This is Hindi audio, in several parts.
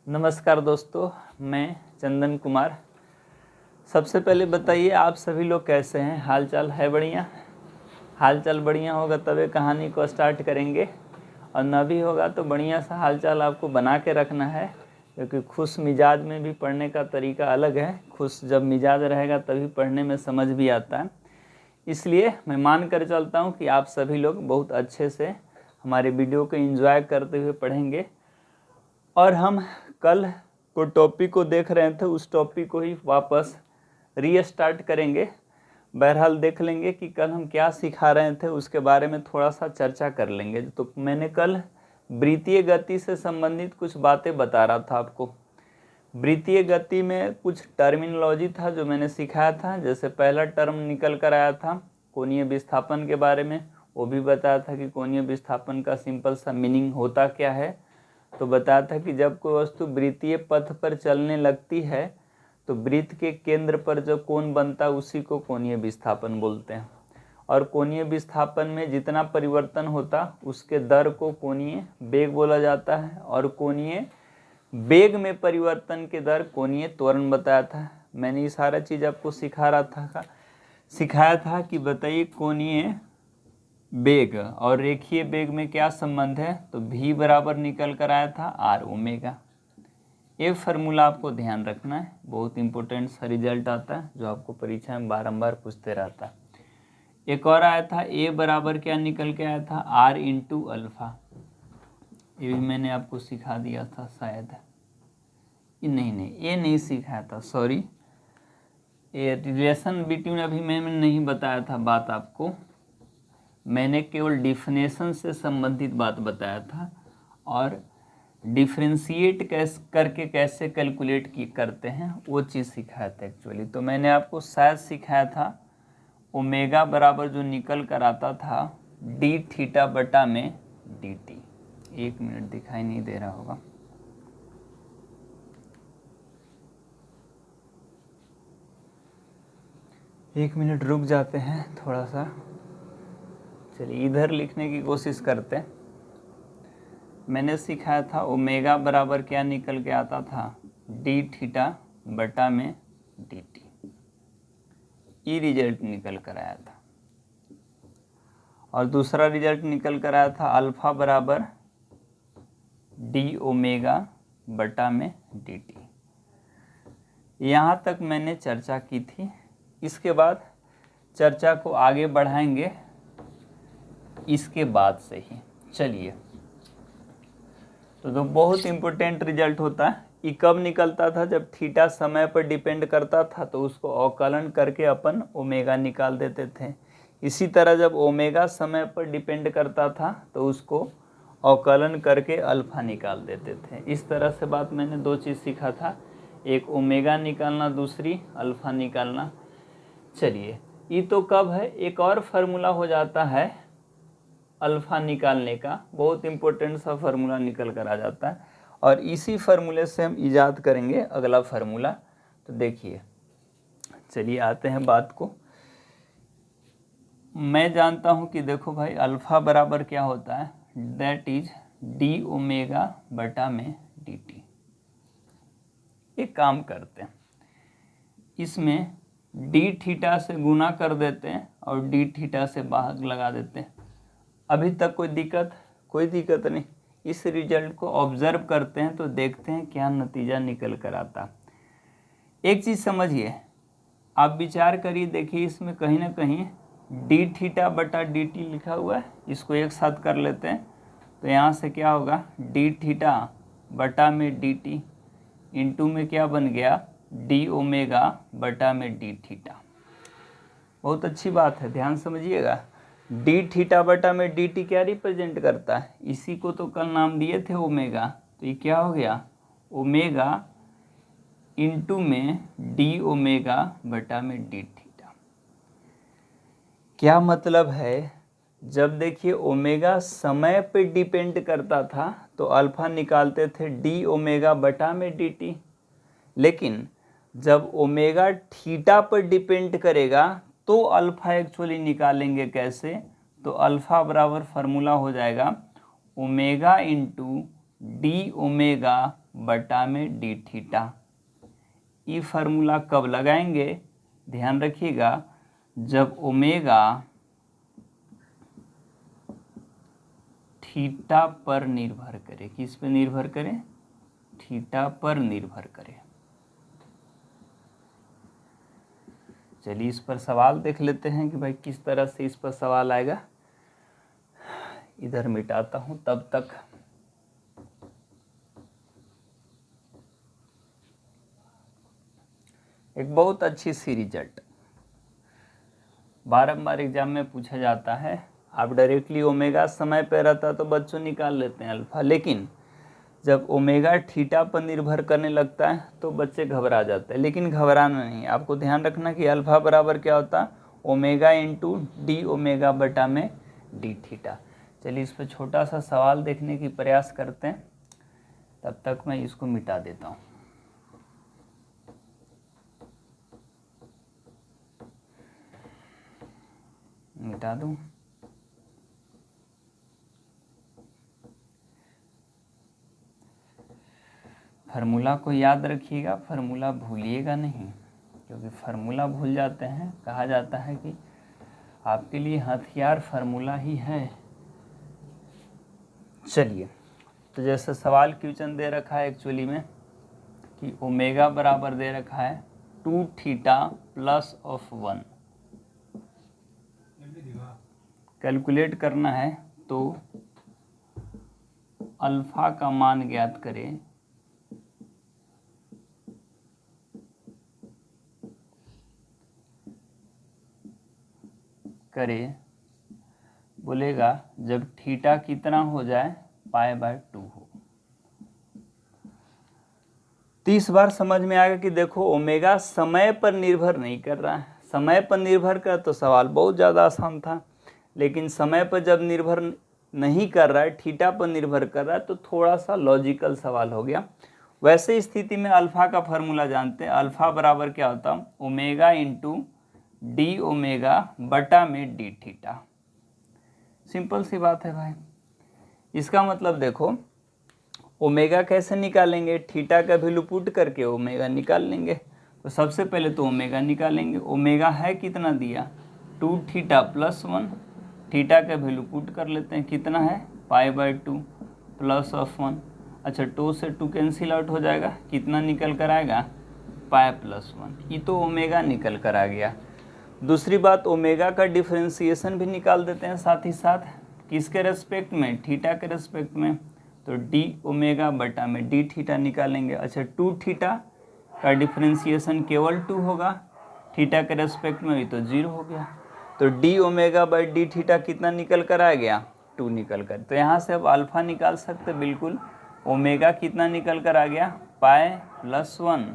नमस्कार दोस्तों, मैं चंदन कुमार। सबसे पहले बताइए आप सभी लोग कैसे हैं? हाल चाल है बढ़िया? हाल चाल बढ़िया होगा तभी कहानी को स्टार्ट करेंगे, और न भी होगा तो बढ़िया सा हाल चाल आपको बना के रखना है, क्योंकि खुश मिजाज में भी पढ़ने का तरीका अलग है। खुश जब मिजाज रहेगा तभी पढ़ने में समझ भी आता है। इसलिए मैं मान कर चलता हूँ कि आप सभी लोग बहुत अच्छे से हमारे वीडियो को एंजॉय करते हुए पढ़ेंगे। और हम कल को टॉपिक को देख रहे थे, उस टॉपिक को ही वापस रीस्टार्ट करेंगे। बहरहाल देख लेंगे कि कल हम क्या सिखा रहे थे, उसके बारे में थोड़ा सा चर्चा कर लेंगे। तो मैंने कल वृत्तीय गति से संबंधित कुछ बातें बता रहा था आपको। वृत्तीय गति में कुछ टर्मिनोलॉजी था जो मैंने सिखाया था। जैसे पहला टर्म निकल कर आया था कोणीय विस्थापन के बारे में, वो भी बताया था कि कोणीय विस्थापन का सिंपल सा मीनिंग होता क्या है। तो बताया था कि जब कोई वस्तु वृत्तीय पथ पर चलने लगती है तो वृत्त के केंद्र पर जो कोण बनता है उसी को कोणीय विस्थापन बोलते हैं। और कोणीय विस्थापन में जितना परिवर्तन होता उसके दर को कोणीय वेग बोला जाता है, और कोणीय वेग में परिवर्तन के दर कोणीय त्वरण बताया था। मैंने ये सारा चीज़ आपको सिखाया था कि बताइए कोणीय वेग और रेखीय वेग में क्या संबंध है। तो v बराबर निकल कर आया था r ओमेगा। ये फार्मूला आपको ध्यान रखना है, बहुत इंपॉर्टेंट सा रिजल्ट आता है जो आपको परीक्षा में बारंबार पूछते रहता है। एक और आया था a बराबर क्या निकल के आया था r इंटू अल्फा। ये भी मैंने आपको सिखा दिया था शायद, नहीं ये नहीं सिखाया था, सॉरी। ये रिलेशन बिटवीन अभी मैंने नहीं बताया था बात आपको, मैंने केवल डिफिनेशन से संबंधित बात बताया था। और डिफ्रेंशिएट करके कैसे कैलकुलेट करते हैं वो चीज़ सिखाया था एक्चुअली। तो मैंने आपको शायद सिखाया था ओमेगा बराबर जो निकल कर आता था डी थीटा बटा में डी टी। 1 मिनट दिखाई नहीं दे रहा होगा, एक मिनट रुक जाते हैं थोड़ा सा। चलिए इधर लिखने की कोशिश करते हैं। मैंने सिखाया था ओमेगा बराबर क्या निकल के आता था डी थीटा बटा में डी टी। ये रिजल्ट निकल कर आया था। और दूसरा रिजल्ट निकल कर आया था अल्फा बराबर डी ओमेगा बटा में डी टी। यहाँ तक मैंने चर्चा की थी। इसके बाद चर्चा को आगे बढ़ाएंगे इसके बाद से ही। चलिए, तो बहुत इम्पोर्टेंट रिजल्ट होता है। ये कब निकलता था? जब थीटा समय पर डिपेंड करता था तो उसको अवकलन करके अपन ओमेगा निकाल देते थे। इसी तरह जब ओमेगा समय पर डिपेंड करता था तो उसको अवकलन करके अल्फा निकाल देते थे। इस तरह से बात मैंने दो चीज़ सीखा था, एक ओमेगा निकालना, दूसरी अल्फा निकालना। चलिए, ये तो कब है, एक और फार्मूला हो जाता है अल्फा निकालने का, बहुत इंपॉर्टेंट सा फार्मूला निकल कर आ जाता है। और इसी फार्मूले से हम इजाद करेंगे अगला फार्मूला। तो देखिए, चलिए आते हैं बात को। मैं जानता हूं कि देखो भाई अल्फा बराबर क्या होता है, दैट इज डी ओमेगा बटा में डी टी। एक काम करते हैं, इसमें डी थीटा से गुना कर देते हैं और डी थीटा से भाग लगा देते हैं। अभी तक कोई दिक्कत नहीं। इस रिजल्ट को ऑब्जर्व करते हैं तो देखते हैं क्या नतीजा निकल कर आता। एक चीज़ समझिए, आप विचार करिए, देखिए इसमें कहीं ना कहीं डी थीटा बटा डी टी लिखा हुआ है। इसको एक साथ कर लेते हैं तो यहाँ से क्या होगा, डी थीटा बटा में डी टी इंटू में क्या बन गया, डी ओमेगा बटा में डी थीटा। बहुत अच्छी बात है, ध्यान समझिएगा। डी थीटा बटा में डी टी क्या रिप्रेजेंट करता है, इसी को तो कल नाम दिए थे ओमेगा। तो ये क्या हो गया, ओमेगा इंटू में डी ओमेगा बटा में डी थीटा। क्या मतलब है, जब देखिए ओमेगा समय पे डिपेंड करता था तो अल्फा निकालते थे डी ओमेगा बटा में डी टी, लेकिन जब ओमेगा थीटा पर डिपेंड करेगा तो अल्फा एक्चुअली निकालेंगे कैसे। तो अल्फा बराबर फार्मूला हो जाएगा ओमेगा इंटू डी ओमेगा बटा में डी थीटा। ये फार्मूला कब लगाएंगे, ध्यान रखिएगा, जब ओमेगा थीटा पर निर्भर करे। किस पे निर्भर करे, थीटा पर निर्भर करे। चलिए इस पर सवाल देख लेते हैं कि भाई किस तरह से इस पर सवाल आएगा। इधर मिटाता हूं तब तक। एक बहुत अच्छी सी रिजल्ट बारंबार एग्जाम में पूछा जाता है। आप डायरेक्टली ओमेगा समय पे रहता तो बच्चों निकाल लेते हैं अल्फा, लेकिन जब ओमेगा थीटा पर निर्भर करने लगता है तो बच्चे घबरा जाते हैं। लेकिन घबराना नहीं, आपको ध्यान रखना कि अल्फा बराबर क्या होता है, ओमेगा इंटू डी ओमेगा बटा में डी थीटा। चलिए इस पर छोटा सा सवाल देखने की प्रयास करते हैं, तब तक मैं इसको मिटा देता हूँ। मिटा दूँ, फार्मूला को याद रखिएगा, फार्मूला भूलिएगा नहीं, क्योंकि फार्मूला भूल जाते हैं। कहा जाता है कि आपके लिए हथियार फार्मूला ही है। चलिए, तो जैसे सवाल क्वेश्चन दे रखा है एक्चुअली में कि ओमेगा बराबर दे रखा है 2 थीटा प्लस ऑफ 1। कैलकुलेट करना है तो अल्फा का मान ज्ञात करें। बोलेगा जब थीटा कितना हो जाए, π/2 हो। 30 बार समझ में आएगा कि देखो ओमेगा समय पर निर्भर नहीं कर रहा है। समय पर निर्भर कर तो सवाल बहुत ज़्यादा आसान था, लेकिन समय पर जब निर्भर नहीं कर रहा है, थीटा पर निर्भर कर रहा है, तो थोड़ा सा लॉजिकल सवाल हो गया। वैसे स्थिति में अल्फा का फार्मूला जानते हैं। अल्फा बराबर क्या होता है, ओमेगा इंटू डी ओमेगा बटा में डी थीटा। सिंपल सी बात है भाई। इसका मतलब देखो ओमेगा कैसे निकालेंगे, थीटा का वैल्यू पुट करके ओमेगा निकाल लेंगे। तो सबसे पहले तो ओमेगा निकालेंगे। ओमेगा है कितना दिया, 2 थीटा प्लस 1। थीटा का वैल्यू पुट कर लेते हैं, कितना है π/2 प्लस ऑफ 1। अच्छा 2 से 2 कैंसिल आउट हो जाएगा, कितना निकल कर आएगा, π+1। ये तो ओमेगा निकल कर आ गया। दूसरी बात, ओमेगा का डिफरेंशिएशन भी निकाल देते हैं साथ ही साथ। किसके रेस्पेक्ट में, थीटा के रेस्पेक्ट में। तो डी ओमेगा बटा में डी थीटा निकालेंगे। अच्छा 2 थीटा का डिफरेंशिएशन केवल 2 होगा, थीटा के रेस्पेक्ट में भी तो 0 हो गया। तो D omega by D theta कितना निकल कर आ गया, 2 निकल कर। तो यहाँ से अब अल्फा निकाल सकते बिल्कुल। ओमेगा कितना निकल कर आ गया, π+1,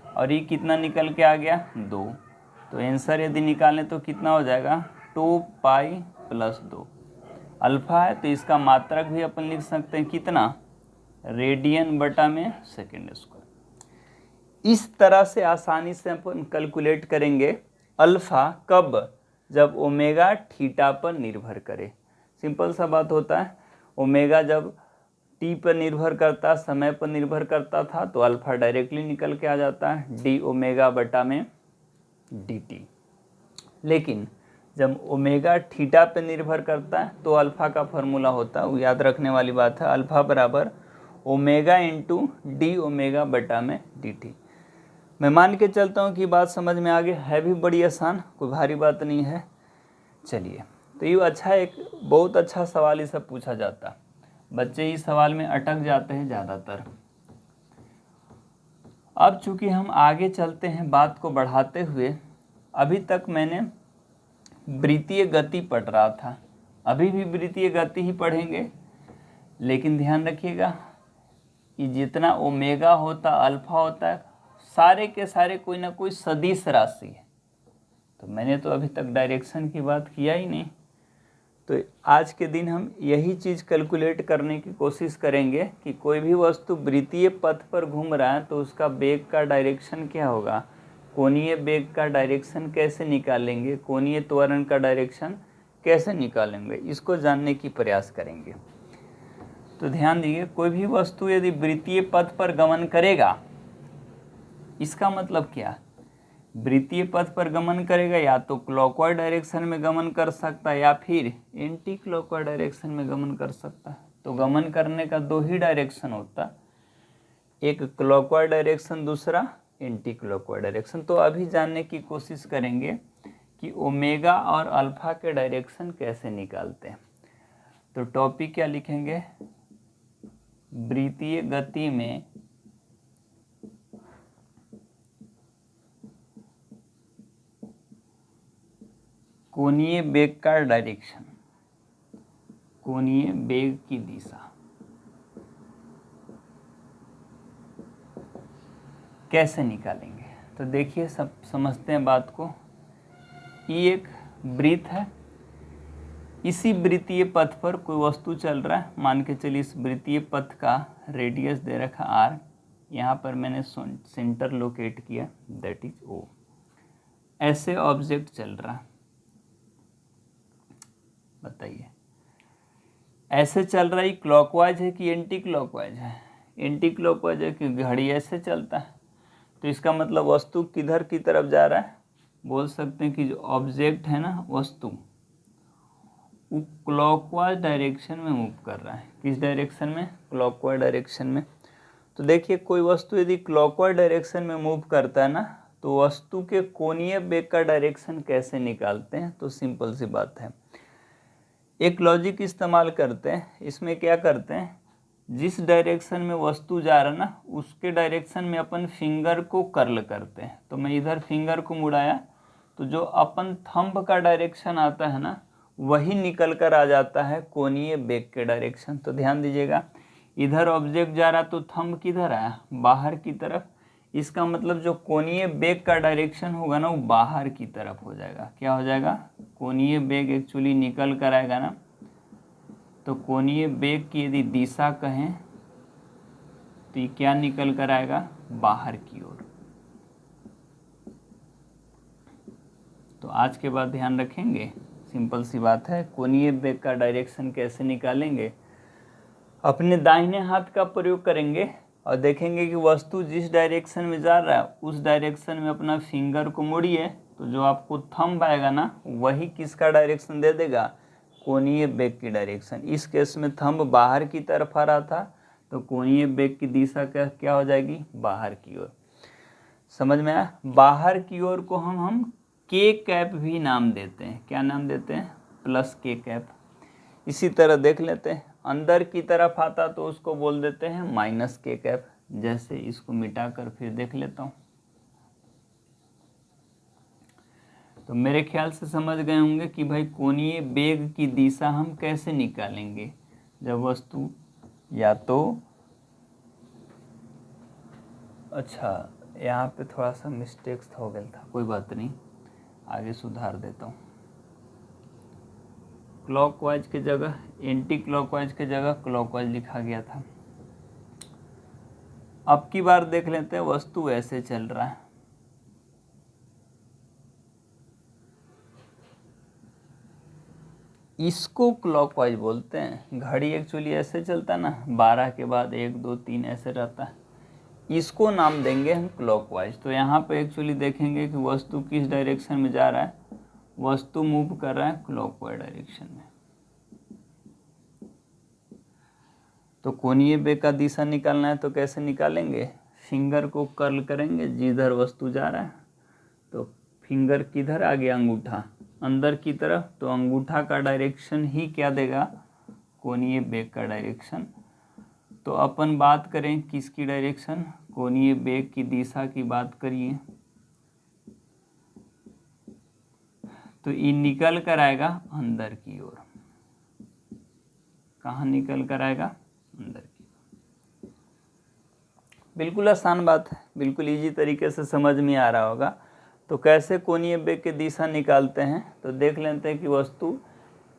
और ये कितना निकल के आ गया, 2। तो आंसर यदि निकालें तो कितना हो जाएगा, 2π+2। अल्फा है तो इसका मात्रक भी अपन लिख सकते हैं, कितना, रेडियन बटा में सेकेंड स्क्वायर। इस तरह से आसानी से अपन कैलकुलेट करेंगे अल्फा, कब, जब ओमेगा थीटा पर निर्भर करे। सिंपल सा बात होता है। ओमेगा जब टी पर निर्भर करता, समय पर निर्भर करता था, तो अल्फा डायरेक्टली निकल के आ जाता है, डी ओमेगा बटा में डी टी। लेकिन जब ओमेगा थीटा पे निर्भर करता है तो अल्फा का फार्मूला होता है, वो याद रखने वाली बात है, अल्फा बराबर ओमेगा इंटू डी ओमेगा बटा में डी टी। मैं मान के चलता हूँ कि बात समझ में आ गई है, भी बड़ी आसान, कोई भारी बात नहीं है। चलिए, तो ये अच्छा, एक बहुत अच्छा सवाल ये सब पूछा जाता। बच्चे इस सवाल में अटक जाते हैं ज़्यादातर। अब चूंकि हम आगे चलते हैं बात को बढ़ाते हुए, अभी तक मैंने वृत्तीय गति पढ़ रहा था, अभी भी वृत्तीय गति ही पढ़ेंगे। लेकिन ध्यान रखिएगा कि जितना ओमेगा होता, अल्फा होता है, सारे के सारे कोई ना कोई सदिश राशि है। तो मैंने तो अभी तक डायरेक्शन की बात किया ही नहीं। तो आज के दिन हम यही चीज़ कैलकुलेट करने की कोशिश करेंगे कि कोई भी वस्तु वृत्तीय पथ पर घूम रहा है तो उसका वेग का डायरेक्शन क्या होगा, कोणीय वेग का डायरेक्शन कैसे निकालेंगे, कोणीय त्वरण का डायरेक्शन कैसे निकालेंगे, इसको जानने की प्रयास करेंगे। तो ध्यान दीजिए, कोई भी वस्तु यदि वृत्तीय पथ पर गमन करेगा, इसका मतलब क्या, वृत्तीय पथ पर गमन करेगा या तो क्लॉकवाइज डायरेक्शन में गमन कर सकता है या फिर एंटी क्लॉकवाइज डायरेक्शन में गमन कर सकता है। तो गमन करने का दो ही डायरेक्शन होता, एक क्लॉकवाइज डायरेक्शन, दूसरा एंटी क्लॉकवाइज डायरेक्शन। तो अभी जानने की कोशिश करेंगे कि ओमेगा और अल्फा के डायरेक्शन कैसे निकालते हैं। तो टॉपिक क्या लिखेंगे, वृत्तीय गति में कोणीय वेग का डायरेक्शन, कोणीय वेग की दिशा कैसे निकालेंगे। तो देखिए, सब समझते हैं बात को। ये एक वृत्त है, इसी वृत्तीय पथ पर कोई वस्तु चल रहा है, मान के चलिए इस वृत्तीय पथ का रेडियस दे रखा r, यहाँ पर मैंने सेंटर लोकेट किया, दैट इज O। ऐसे ऑब्जेक्ट चल रहा है, बताइए ऐसे चल रहा है, क्लॉकवाइज है कि एंटी क्लॉकवाइज है, एंटी क्लॉकवाइज है कि घड़ी ऐसे चलता है। तो इसका मतलब वस्तु किधर की तरफ जा रहा है, बोल सकते हैं कि जो ऑब्जेक्ट है ना, वस्तु, वो क्लॉकवाइज डायरेक्शन में मूव कर रहा है। किस डायरेक्शन में, क्लॉकवाइज डायरेक्शन में। तो देखिए, कोई वस्तु यदि क्लॉकवाइज डायरेक्शन में मूव करता है ना, तो वस्तु के कोणीय वेग का डायरेक्शन कैसे निकालते हैं। तो सिंपल सी बात है, एक लॉजिक इस्तेमाल करते हैं। इसमें क्या करते हैं, जिस डायरेक्शन में वस्तु जा रहा है ना, उसके डायरेक्शन में अपन फिंगर को कर्ल करते हैं। तो मैं इधर फिंगर को मुड़ाया, तो जो अपन थंब का डायरेक्शन आता है ना, वही निकल कर आ जाता है कोणीय वेग के डायरेक्शन। तो ध्यान दीजिएगा, इधर ऑब्जेक्ट जा रहा तो थंब किधर आया, बाहर की तरफ। इसका मतलब जो कोणीय वेग का डायरेक्शन होगा ना, वो बाहर की तरफ हो जाएगा। क्या हो जाएगा, कोणीय वेग एक्चुअली निकल कर आएगा ना, तो कोणीय वेग की यदि दिशा कहें तो ये क्या निकल कर आएगा, बाहर की ओर। तो आज के बाद ध्यान रखेंगे, सिंपल सी बात है, कोणीय वेग का डायरेक्शन कैसे निकालेंगे। अपने दाहिने हाथ का प्रयोग करेंगे और देखेंगे कि वस्तु जिस डायरेक्शन में जा रहा है उस डायरेक्शन में अपना फिंगर को मोड़िए, तो जो आपको थंब आएगा ना, वही किसका डायरेक्शन दे देगा, कोणीय वेग की डायरेक्शन। इस केस में थंब बाहर की तरफ आ रहा था, तो कोणीय वेग की दिशा क्या हो जाएगी, बाहर की ओर। समझ में आया। बाहर की ओर को हम के कैप भी नाम देते हैं। क्या नाम देते हैं, प्लस के कैप। इसी तरह देख लेते हैं, अंदर की तरफ आता तो उसको बोल देते हैं माइनस के कैप। जैसे इसको मिटाकर फिर देख लेता हूँ। तो मेरे ख्याल से समझ गए होंगे कि भाई कोणीय वेग की दिशा हम कैसे निकालेंगे, जब वस्तु या तो, अच्छा यहाँ पे थोड़ा सा मिस्टेक्स हो गया था, कोई बात नहीं, आगे सुधार देता हूँ। क्लॉकवाइज के जगह एंटी क्लॉकवाइज के जगह क्लॉकवाइज लिखा गया था। अब की बार देख लेते हैं, वस्तु ऐसे चल रहा है, इसको क्लॉकवाइज बोलते हैं। घड़ी एक्चुअली ऐसे चलता है ना, 12 के बाद 1 2 3 ऐसे रहता है, इसको नाम देंगे हम क्लॉकवाइज। तो यहाँ पे एक्चुअली देखेंगे कि वस्तु किस डायरेक्शन में जा रहा है, वस्तु मूव कर रहा है क्लॉकवाइज डायरेक्शन में। तो कोणीय वेग का दिशा निकालना है तो कैसे निकालेंगे, फिंगर को कर्ल करेंगे, जिधर वस्तु जा रहा है, तो फिंगर किधर आ गया, अंगूठा अंदर की तरफ, तो अंगूठा का डायरेक्शन ही क्या देगा, कोणीय वेग का डायरेक्शन। तो अपन बात करें किसकी डायरेक्शन, कोणीय वेग की दिशा की बात करिए, तो ये निकल कर आएगा अंदर की ओर। कहाँ निकल कर आएगा, अंदर की। बिल्कुल आसान बात है, बिल्कुल इजी तरीके से समझ में आ रहा होगा। तो कैसे कोणीय वेग की दिशा निकालते हैं, तो देख लेते हैं कि वस्तु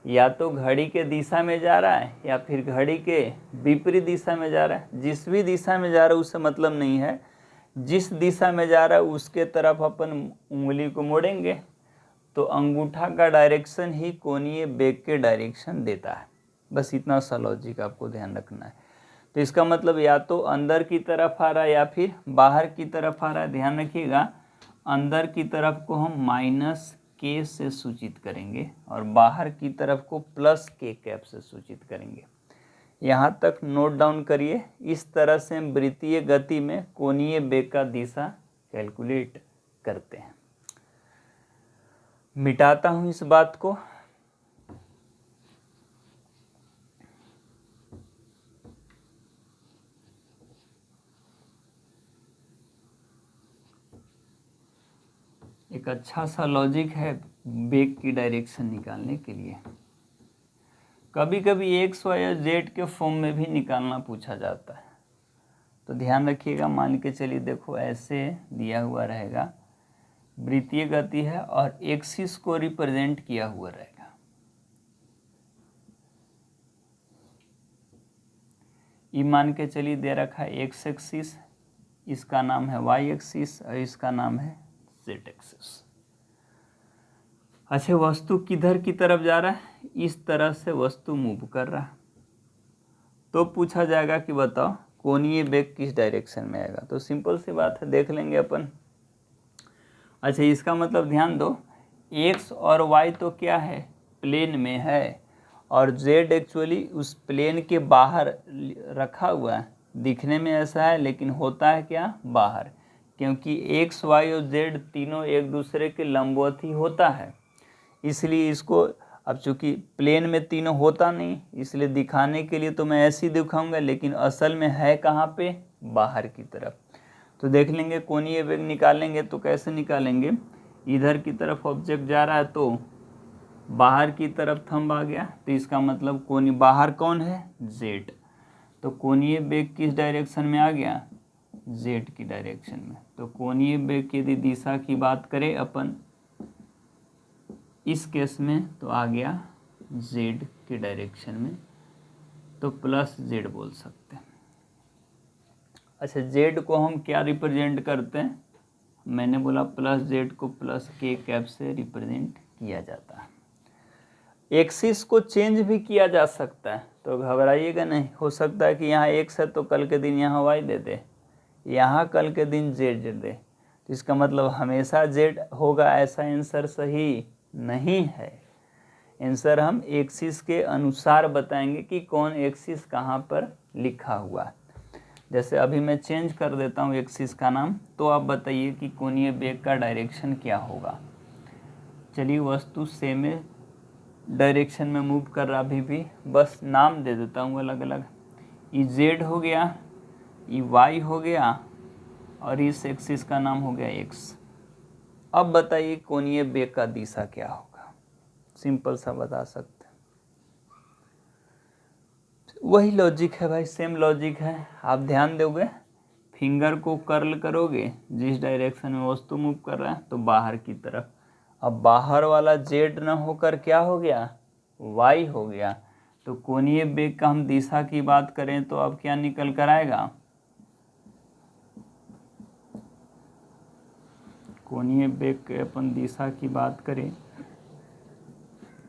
या तो घड़ी के दिशा में जा रहा है या फिर घड़ी के विपरीत दिशा में जा रहा है। जिस भी दिशा में जा रहा है उससे मतलब नहीं है, जिस दिशा में जा रहा है उसके तरफ अपन उंगली को मोड़ेंगे, तो अंगूठा का डायरेक्शन ही कोणीय वेग के डायरेक्शन देता है। बस इतना सा लॉजिक आपको ध्यान रखना है। तो इसका मतलब या तो अंदर की तरफ आ रहा है या फिर बाहर की तरफ आ रहा है। ध्यान रखिएगा, अंदर की तरफ को हम माइनस के से सूचित करेंगे और बाहर की तरफ को प्लस के कैप से सूचित करेंगे। यहाँ तक नोट डाउन करिए। इस तरह से हम वृत्तीय गति में कोणीय वेग का दिशा कैलकुलेट करते हैं। मिटाता हूँ इस बात को। एक अच्छा सा लॉजिक है वेग की डायरेक्शन निकालने के लिए। कभी कभी एक्स वाई और जेड के फॉर्म में भी निकालना पूछा जाता है, तो ध्यान रखिएगा। मान के चलिए, देखो ऐसे दिया हुआ रहेगा, वृत्तीय गति है और एक्सिस को रिप्रेजेंट किया हुआ रहेगा। ये मान के चलिए दे रखा है एक्स एक्सिस, इसका नाम है वाई एक्सिस और इसका नाम है जेड एक्सिस। अच्छा, वस्तु किधर की तरफ जा रहा है? इस तरह से वस्तु मूव कर रहा है। तो पूछा जाएगा कि बताओ कोणीय वेग किस डायरेक्शन में आएगा। तो सिंपल सी बात है, देख लेंगे अपन। अच्छा, इसका मतलब ध्यान दो, एक्स और वाई तो क्या है, प्लेन में है, और जेड एक्चुअली उस प्लेन के बाहर रखा हुआ है। दिखने में ऐसा है लेकिन होता है क्या, बाहर, क्योंकि एक्स वाई और जेड तीनों एक दूसरे के लंबवत ही होता है। इसलिए इसको, अब चूंकि प्लेन में तीनों होता नहीं, इसलिए दिखाने के लिए तो मैं ऐसे ही दिखाऊंगा, लेकिन असल में है कहाँ पे, बाहर की तरफ। तो देख लेंगे, कोणीय वेग निकालेंगे तो कैसे निकालेंगे, इधर की तरफ ऑब्जेक्ट जा रहा है तो बाहर की तरफ थंब आ गया, तो इसका मतलब कोणीय बाहर कौन है, जेड। तो कोणीय वेग किस डायरेक्शन में आ गया, जेड की डायरेक्शन में। तो कोणीय वेग की यदि दिशा की बात करें अपन इस केस में, तो आ गया जेड के डायरेक्शन में, तो प्लस जेड बोल सकते हैं। अच्छा, जेड को हम क्या रिप्रेजेंट करते हैं, मैंने बोला प्लस जेड को प्लस के कैप से रिप्रेजेंट किया जाता है। एक्सिस को चेंज भी किया जा सकता है, तो घबराइएगा नहीं। हो सकता है कि यहाँ एक्स है तो कल के दिन यहाँ वाई दे दे, यहाँ कल के दिन जेड दे। तो इसका मतलब हमेशा जेड होगा ऐसा आंसर सही नहीं है। आंसर हम एक्सिस के अनुसार बताएंगे कि कौन एक्सिस कहाँ पर लिखा हुआ है। जैसे अभी मैं चेंज कर देता हूँ एक्सिस का नाम, तो आप बताइए कि कोणीय वेग का डायरेक्शन क्या होगा। चलिए, वस्तु सेम डायरेक्शन में मूव कर रहा, अभी भी बस नाम दे देता हूँ अलग अलग। ये जेड हो गया, ये वाई हो गया, और इस एक्सिस का नाम हो गया एक्स। अब बताइए कोणीय वेग का दिशा क्या होगा। सिंपल सा बता सकते हैं। वही लॉजिक है भाई, सेम लॉजिक है। आप ध्यान दोगे, फिंगर को कर्ल करोगे, जिस डायरेक्शन में वस्तु मूव कर रहा है तो बाहर की तरफ। अब बाहर वाला जेड न होकर क्या हो गया, वाई हो गया। तो कोणीय वेग का हम दिशा की बात करें तो अब क्या निकल कर आएगा, कोणीय वेग के अपन दिशा की बात करें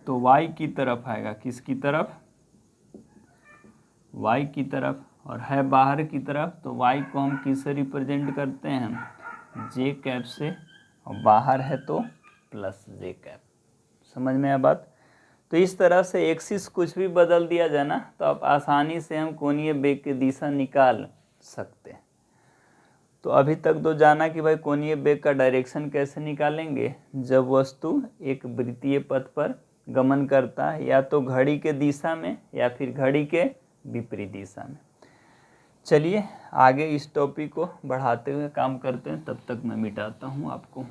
तो वाई की तरफ आएगा। किसकी तरफ, वाई की तरफ, और है बाहर की तरफ। तो वाई को हम किससे रिप्रेजेंट करते हैं, जे कैप से, और बाहर है तो प्लस जे कैप। समझ में आया बात। तो इस तरह से एक्सिस कुछ भी बदल दिया जाए ना, तो आप आसानी से हम कोणीय वेग की दिशा निकाल सकते हैं। तो अभी तक तो जाना कि भाई कोणीय वेग का डायरेक्शन कैसे निकालेंगे, जब वस्तु एक वृत्तीय पथ पर गमन करता है, या तो घड़ी के दिशा में या फिर घड़ी के विपरीत दिशा में। चलिए आगे इस टॉपिक को बढ़ाते हुए काम करते हैं, तब तक मैं मिटाता हूँ आपको।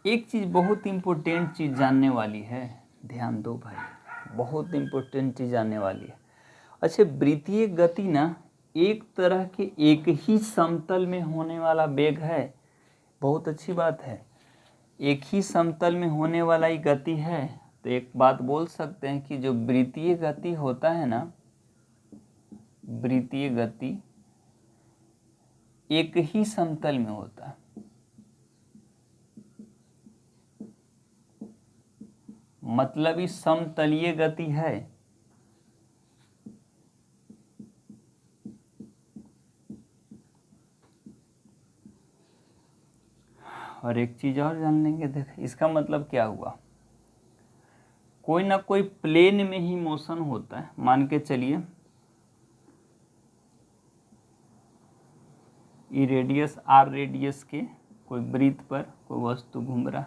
एक चीज़ बहुत इम्पोर्टेंट चीज़ जानने वाली है, ध्यान दो भाई, बहुत इम्पोर्टेंट चीज़ जानने वाली है। अच्छा, वृत्तीय गति ना एक तरह के एक ही समतल में होने वाला वेग है। बहुत अच्छी बात है, एक ही समतल में होने वाला ही गति है। तो एक बात बोल सकते हैं कि जो वृत्तीय गति होता है ना, वृत्तीय गति एक ही समतल में होता है। मतलब ये समतलीय गति है। और एक चीज और जान लेंगे, देख इसका मतलब क्या हुआ, कोई ना कोई प्लेन में ही मोशन होता है। मान के चलिए ये रेडियस आर रेडियस के कोई वृत्त पर कोई वस्तु घूम रहा,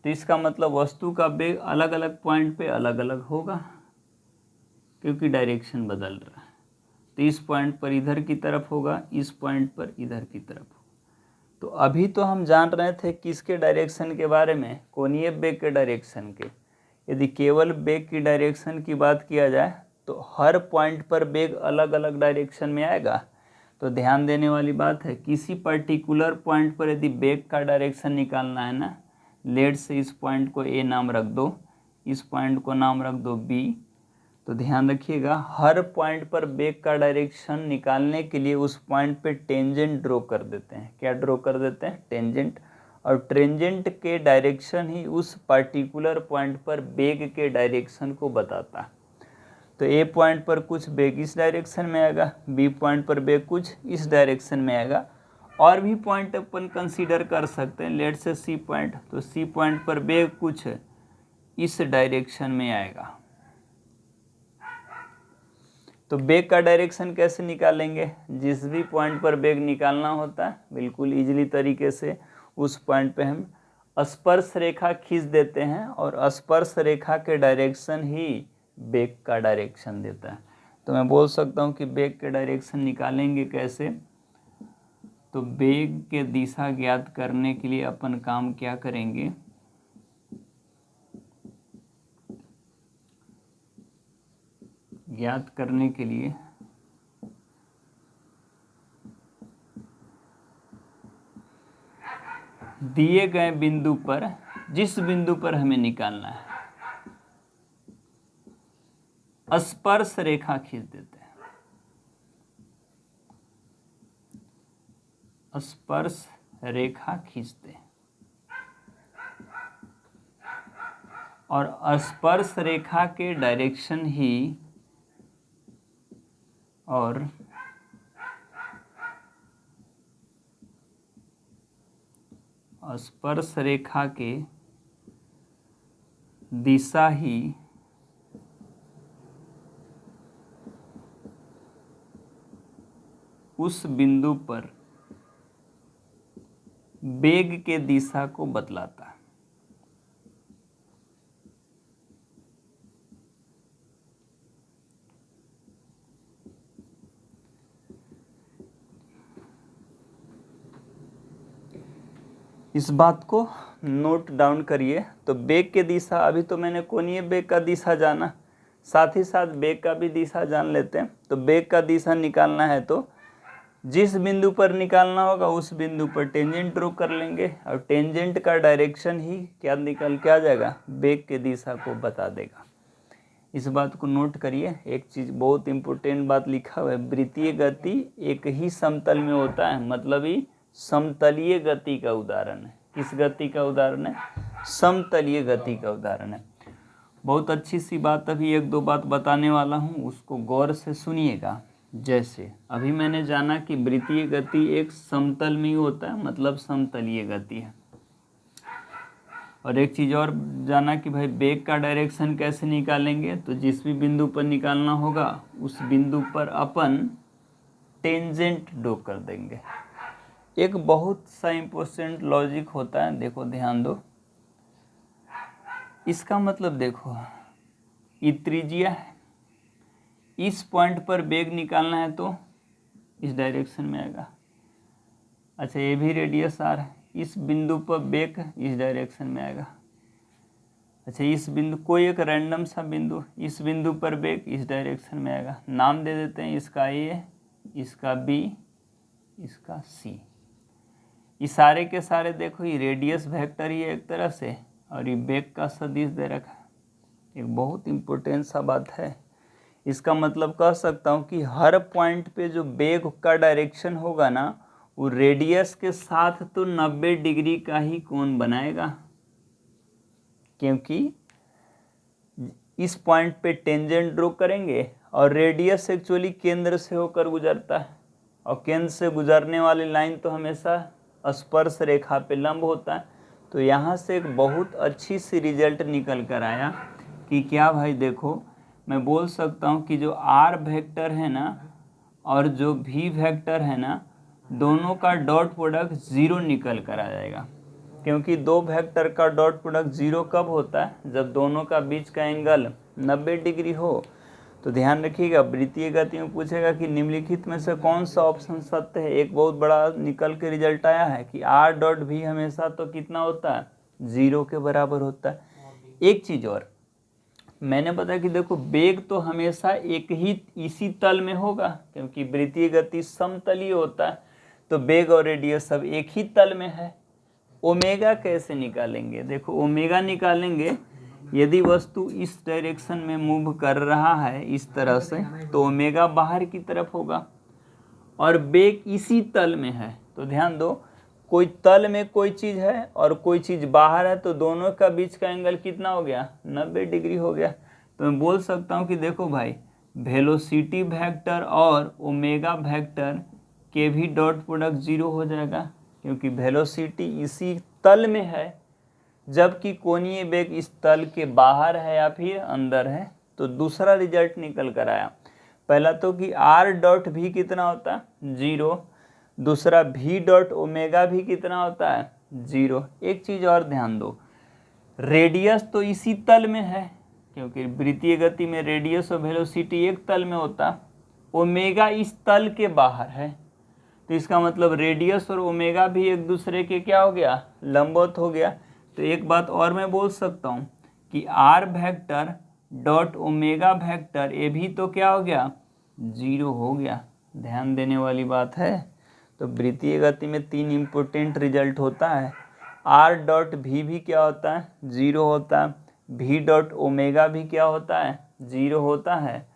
तो इसका मतलब वस्तु का वेग अलग अलग पॉइंट पे अलग अलग होगा, क्योंकि डायरेक्शन बदल रहा है। तो इस पॉइंट पर इधर की तरफ होगा, इस पॉइंट पर इधर की तरफ होगा। तो अभी तो हम जान रहे थे किसके डायरेक्शन के बारे में, कोणीय वेग के डायरेक्शन के। यदि केवल वेग की डायरेक्शन की बात किया जाए तो हर पॉइंट पर वेग अलग अलग डायरेक्शन में आएगा। तो ध्यान देने वाली बात है, किसी पर्टिकुलर पॉइंट पर यदि वेग का डायरेक्शन निकालना है ना, लेट से इस पॉइंट को ए नाम रख दो, इस पॉइंट को नाम रख दो बी, तो ध्यान रखिएगा हर पॉइंट पर वेग का डायरेक्शन निकालने के लिए उस पॉइंट पे टेंजेंट ड्रॉ कर देते हैं। क्या ड्रॉ कर देते हैं? टेंजेंट। और टेंजेंट के डायरेक्शन ही उस पर्टिकुलर पॉइंट पर वेग के डायरेक्शन को बताता है। तो ए पॉइंट पर कुछ वेग इस डायरेक्शन में आएगा, बी पॉइंट पर वेग कुछ इस डायरेक्शन में आएगा। और भी पॉइंट अपन कंसीडर कर सकते हैं, लेट से सी पॉइंट, तो सी पॉइंट पर वेग कुछ इस डायरेक्शन में आएगा। तो वेग का डायरेक्शन कैसे निकालेंगे? जिस भी पॉइंट पर वेग निकालना होता है बिल्कुल इजीली तरीके से उस पॉइंट पे हम स्पर्श रेखा खींच देते हैं, और स्पर्श रेखा के डायरेक्शन ही वेग का डायरेक्शन देता है। तो मैं बोल सकता हूँ कि वेग के डायरेक्शन निकालेंगे कैसे। तो वेग के दिशा ज्ञात करने के लिए अपन काम क्या करेंगे, ज्ञात करने के लिए दिए गए बिंदु पर, जिस बिंदु पर हमें निकालना है, स्पर्श रेखा खींच देते हैं। स्पर्श रेखा खींचते हैं और स्पर्श रेखा के डायरेक्शन ही और स्पर्श रेखा के दिशा ही उस बिंदु पर वेग के दिशा को बतलाता है। इस बात को नोट डाउन करिए। तो वेग के दिशा, अभी तो मैंने कोणीय वेग का दिशा जाना, साथ ही साथ वेग का भी दिशा जान लेते हैं। तो वेग का दिशा निकालना है तो जिस बिंदु पर निकालना होगा उस बिंदु पर टेंजेंट ड्रॉ कर लेंगे, और टेंजेंट का डायरेक्शन ही क्या निकल के आ जाएगा, वेग के दिशा को बता देगा। इस बात को नोट करिए। एक चीज़ बहुत इंपॉर्टेंट बात लिखा हुआ है, वृत्तीय गति एक ही समतल में होता है, मतलब ही समतलीय गति का उदाहरण है। किस गति का उदाहरण है? समतलीय गति का उदाहरण है। बहुत अच्छी सी बात, अभी एक दो बात बताने वाला हूँ, उसको गौर से सुनिएगा। जैसे अभी मैंने जाना कि वृत्तीय गति एक समतल में ही होता है, मतलब समतलीय गति है। और एक चीज़ और जाना कि भाई वेग का डायरेक्शन कैसे निकालेंगे। तो जिस भी बिंदु पर निकालना होगा उस बिंदु पर अपन टेंजेंट ड्रॉ कर देंगे। एक बहुत सा इम्पोर्टेंट लॉजिक होता है, देखो ध्यान दो। इसका मतलब देखो, ये त्रिज्या है, इस पॉइंट पर वेग निकालना है तो इस डायरेक्शन में आएगा। अच्छा, ये भी रेडियस आर है, इस बिंदु पर वेग इस डायरेक्शन में आएगा। अच्छा, इस बिंदु, कोई एक रैंडम सा बिंदु, इस बिंदु पर वेग इस डायरेक्शन में आएगा। नाम दे देते हैं, इसका ए, इसका बी, इसका सी। ये सारे के सारे देखो ये रेडियस वेक्टर ही है एक तरह से, और ये वेग का सदिश दे रखा है। एक बहुत इम्पोर्टेंट सा बात है, इसका मतलब कह सकता हूँ कि हर पॉइंट पे जो बेग का डायरेक्शन होगा ना वो रेडियस के साथ तो 90 डिग्री का ही कोण बनाएगा, क्योंकि इस पॉइंट पे टेंजेंट ड्रॉ करेंगे और रेडियस एक्चुअली केंद्र से होकर गुजरता है और केंद्र से गुजरने वाली लाइन तो हमेशा स्पर्श रेखा पे लंब होता है। तो यहाँ से एक बहुत अच्छी सी रिजल्ट निकल कर आया कि क्या भाई देखो, मैं बोल सकता हूँ कि जो r वेक्टर है ना और जो v वेक्टर है ना, दोनों का डॉट प्रोडक्ट 0 निकल कर आ जाएगा, क्योंकि दो वेक्टर का डॉट प्रोडक्ट 0 कब होता है, जब दोनों का बीच का एंगल 90 डिग्री हो। तो ध्यान रखिएगा, वृत्तीय गति में पूछेगा कि निम्नलिखित में से कौन सा ऑप्शन सत्य है। एक बहुत बड़ा निकल के रिजल्ट आया है कि r डॉट भी हमेशा तो कितना होता है, 0 के बराबर होता है। एक चीज़ और मैंने बताया कि देखो वेग तो हमेशा एक ही इसी तल में होगा, क्योंकि वृत्तीय गति समतलीय होता है, तो वेग और रेडियस सब एक ही तल में है। ओमेगा कैसे निकालेंगे, देखो ओमेगा निकालेंगे यदि वस्तु इस डायरेक्शन में मूव कर रहा है इस तरह से, तो ओमेगा बाहर की तरफ होगा और वेग इसी तल में है। तो ध्यान दो, कोई तल में कोई चीज़ है और कोई चीज़ बाहर है, तो दोनों का बीच का एंगल कितना हो गया, 90 डिग्री हो गया। तो मैं बोल सकता हूँ कि देखो भाई, वेलोसिटी वेक्टर और ओमेगा वेक्टर के भी डॉट प्रोडक्ट 0 हो जाएगा, क्योंकि वेलोसिटी इसी तल में है जबकि कोणीय वेग इस तल के बाहर है या फिर अंदर है। तो दूसरा रिजल्ट निकल कर आया, पहला तो कि r डॉट भी कितना होता है, 0। दूसरा v डॉट ओमेगा भी कितना होता है, 0। एक चीज़ और ध्यान दो, रेडियस तो इसी तल में है, क्योंकि वृत्तीय गति में रेडियस और वेलोसिटी एक तल में होता, ओमेगा इस तल के बाहर है, तो इसका मतलब रेडियस और ओमेगा भी एक दूसरे के क्या हो गया, लंबवत हो गया। तो एक बात और मैं बोल सकता हूँ कि r vector dot omega vector ये भी तो क्या हो गया, 0 हो गया। ध्यान देने वाली बात है। तो वृत्तीय गति में 3 इम्पोर्टेंट रिजल्ट होता है, r डॉट भी क्या होता है, 0 होता है, v डॉट ओमेगा भी क्या होता है, 0 होता है,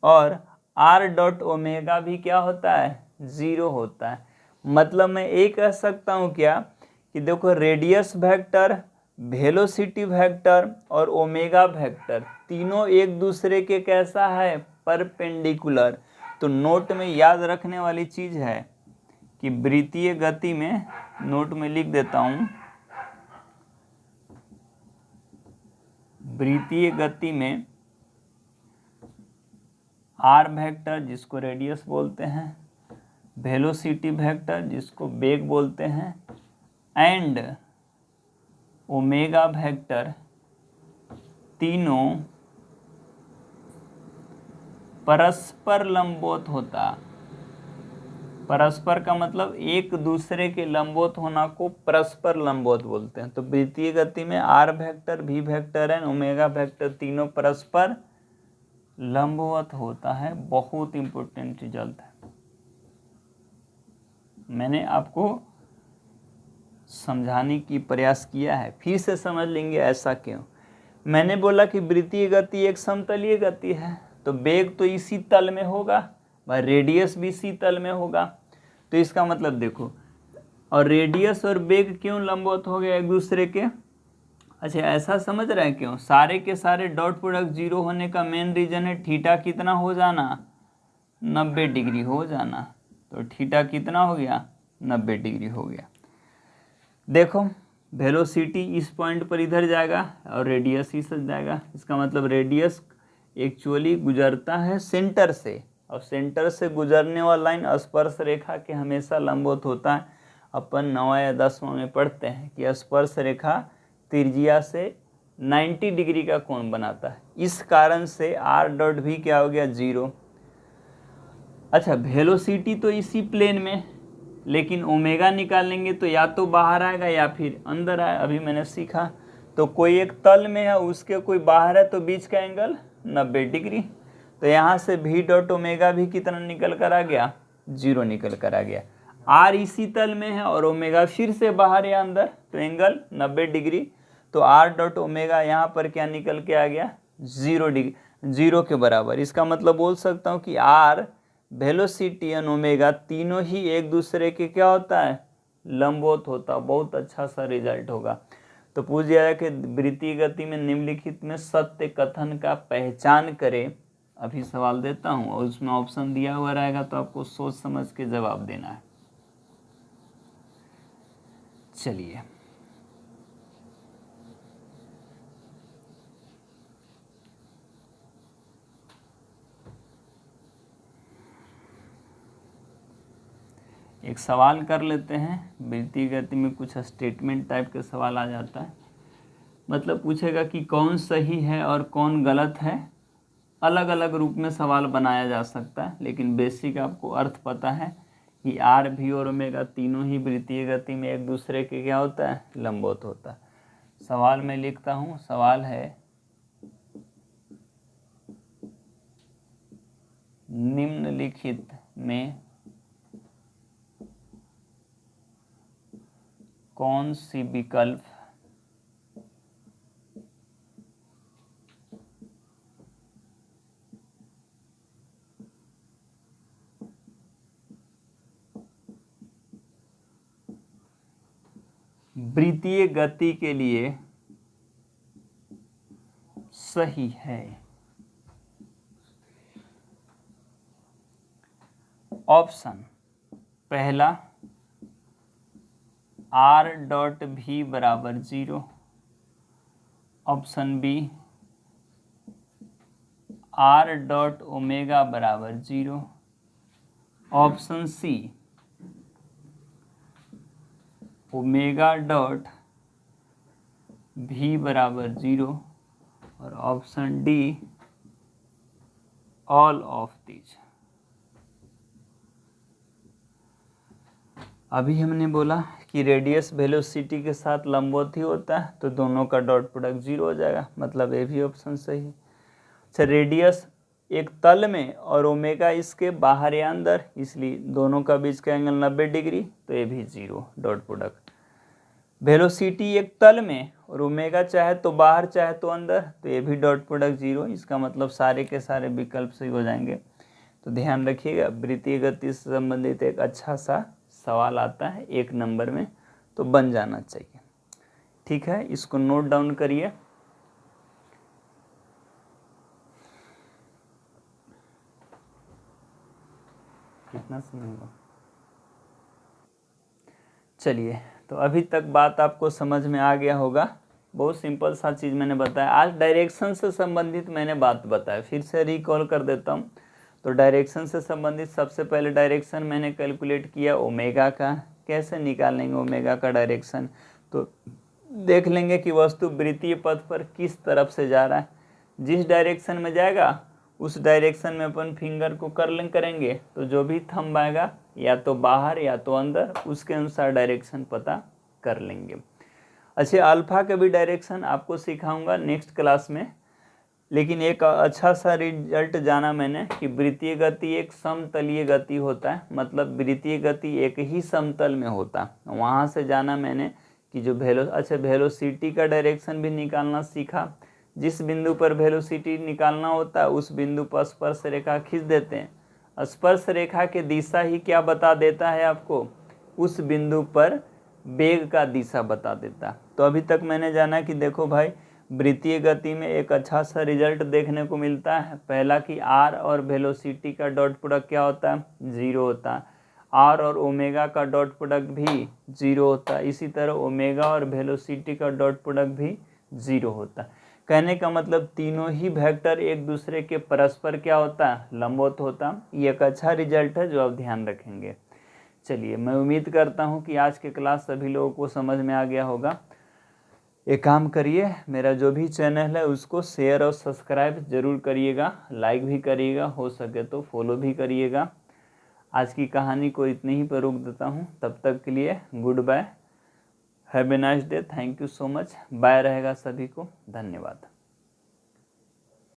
और r डॉट ओमेगा भी क्या होता है, 0 होता है। मतलब मैं ये कह सकता हूँ क्या कि देखो रेडियस वेक्टर, वेलोसिटी वेक्टर और ओमेगा वेक्टर तीनों एक दूसरे के कैसा है, परपेंडिकुलर। तो नोट में याद रखने वाली चीज़ है कि वृत्तीय गति में, नोट में लिख देता हूँ, वृत्तीय गति में r वेक्टर जिसको रेडियस बोलते हैं, वेलोसिटी वेक्टर जिसको वेग बोलते हैं, एंड ओमेगा वेक्टर तीनों परस्पर लंबवत होता। परस्पर का मतलब एक दूसरे के लंबवत होना को परस्पर लंबवत बोलते हैं। तो वृत्तीय गति में r vector, v vector and omega vector तीनों परस्पर लंबवत होता है। बहुत इंपॉर्टेंट रिजल्ट है, मैंने आपको समझाने की प्रयास किया है, फिर से समझ लेंगे ऐसा क्यों। मैंने बोला कि वृत्तीय गति एक समतलीय गति है, तो वेग तो इसी तल में होगा, भाई रेडियस भी इसी तल में होगा। तो इसका मतलब देखो, और रेडियस और वेग क्यों लंबवत हो गया एक दूसरे के, अच्छा ऐसा समझ रहे हैं क्यों, सारे के सारे डॉट प्रोडक्ट 0 होने का मेन रीजन है थीटा कितना हो जाना, 90 डिग्री हो जाना। तो थीटा कितना हो गया, 90 डिग्री हो गया। देखो वेलोसिटी इस पॉइंट पर इधर जाएगा और रेडियस इस जाएगा, इसका मतलब रेडियस एक्चुअली गुजरता है सेंटर से, और सेंटर से गुजरने वाला लाइन स्पर्श रेखा के हमेशा लंबवत होता है। अपन 9वां या 10वां में पढ़ते हैं कि स्पर्श रेखा त्रिज्या से 90 डिग्री का कोण बनाता है, इस कारण से r डॉट भी क्या हो गया, 0। अच्छा वेलोसिटी तो इसी प्लेन में, लेकिन ओमेगा निकालेंगे तो या तो बाहर आएगा या फिर अंदर आए, अभी मैंने सीखा। तो कोई एक तल में है, उसके कोई बाहर है, तो बीच का एंगल 90 डिग्री। तो यहाँ से v डॉट ओमेगा भी कितना निकल कर आ गया, 0 निकल कर आ गया। r इसी तल में है और ओमेगा फिर से बाहर या अंदर, तो एंगल 90 डिग्री। तो r डॉट ओमेगा यहाँ पर क्या निकल के आ गया, 0 डिग्री। 0 के बराबर। इसका मतलब बोल सकता हूँ कि आर, वेलोसिटी एंड ओमेगा तीनों ही एक दूसरे के क्या होता है, लंबवत होता। बहुत अच्छा सा रिजल्ट होगा। तो पूछ दिया है कि वृत्तीय गति में निम्नलिखित में सत्य कथन का पहचान करें। अभी सवाल देता हूँ और उसमें ऑप्शन दिया हुआ रहेगा, तो आपको सोच समझ के जवाब देना है। चलिए, एक सवाल कर लेते हैं। वृत्तीय गति में कुछ स्टेटमेंट टाइप के सवाल आ जाता है, मतलब पूछेगा कि कौन सही है और कौन गलत है। अलग अलग रूप में सवाल बनाया जा सकता है, लेकिन बेसिक आपको अर्थ पता है कि आर, भी और ओमेगा तीनों ही वृत्तीय गति में एक दूसरे के क्या होता है, लंबवत होता है। सवाल में लिखता हूँ, सवाल है निम्नलिखित में कौन सी विकल्प वृत्तीय गति के लिए सही है। ऑप्शन पहला आर डॉट भी बराबर 0। Option B R dot omega बराबर 0। ऑप्शन सी ओमेगा डॉट भी बराबर 0। और option D all of these. अभी हमने बोला कि रेडियस वेलोसिटी के साथ लंबवत ही होता है, तो दोनों का डॉट प्रोडक्ट 0 हो जाएगा, मतलब ये भी ऑप्शन सही है। अच्छा, रेडियस एक तल में और ओमेगा इसके बाहर या अंदर, इसलिए दोनों का बीच का एंगल 90 डिग्री, तो ये भी 0 डॉट प्रोडक्ट। वेलोसिटी एक तल में और ओमेगा चाहे तो बाहर चाहे तो अंदर, तो ये भी डॉट प्रोडक्ट 0। इसका मतलब सारे के सारे विकल्प सही हो जाएंगे। तो ध्यान रखिएगा, वृत्तीय गति से संबंधित एक अच्छा सा सवाल आता है 1 नंबर में, तो बन जाना चाहिए। ठीक है, इसको नोट डाउन करिए। कितना समय हुआ? चलिए, तो अभी तक बात आपको समझ में आ गया होगा। बहुत सिंपल सा चीज़ मैंने बताया। आज डायरेक्शन से संबंधित मैंने बात बताया, फिर से रिकॉल कर देता हूँ। तो डायरेक्शन से संबंधित सबसे पहले डायरेक्शन मैंने कैलकुलेट किया ओमेगा का। कैसे निकालेंगे ओमेगा का डायरेक्शन? तो देख लेंगे कि वस्तु वृत्तीय पथ पर किस तरफ से जा रहा है। जिस डायरेक्शन में जाएगा उस डायरेक्शन में अपन फिंगर को कर्लिंग करेंगे, तो जो भी थंब आएगा या तो बाहर या तो अंदर, उसके अनुसार डायरेक्शन पता कर लेंगे। अच्छा, अल्फा का भी डायरेक्शन आपको सिखाऊंगा नेक्स्ट क्लास में। लेकिन एक अच्छा सा रिजल्ट जाना मैंने कि वृत्तीय गति एक समतलीय गति होता है, मतलब वृत्तीय गति एक ही समतल में होता है। वहाँ से जाना मैंने कि जो वेलोसिटी का डायरेक्शन भी निकालना सीखा। जिस बिंदु पर वेलोसिटी निकालना होता है उस बिंदु पर स्पर्श रेखा खींच देते हैं। स्पर्श रेखा की दिशा ही क्या बता देता है आपको, उस बिंदु पर वेग का दिशा बता देता। तो अभी तक मैंने जाना कि देखो भाई, वृत्तीय गति में एक अच्छा सा रिजल्ट देखने को मिलता है। पहला कि आर और वेलोसिटी का डॉट प्रोडक्ट क्या होता है, 0 होता है। आर और ओमेगा का डॉट प्रोडक्ट भी 0 होता है। इसी तरह ओमेगा और वेलोसिटी का डॉट प्रोडक्ट भी 0 होता है। कहने का मतलब तीनों ही वेक्टर एक दूसरे के परस्पर क्या होता है, लंबवत होता। ये एक अच्छा रिजल्ट है जो आप ध्यान रखेंगे। चलिए, मैं उम्मीद करता हूँ कि आज के क्लास सभी लोगों को समझ में आ गया होगा। एक काम करिए, मेरा जो भी चैनल है उसको शेयर और सब्सक्राइब जरूर करिएगा, लाइक भी करिएगा, हो सके तो फॉलो भी करिएगा। आज की कहानी को इतने ही पर रोक देता हूँ। तब तक के लिए good bye, have a nice day, thank you so much, bye रहेगा सभी को, धन्यवाद।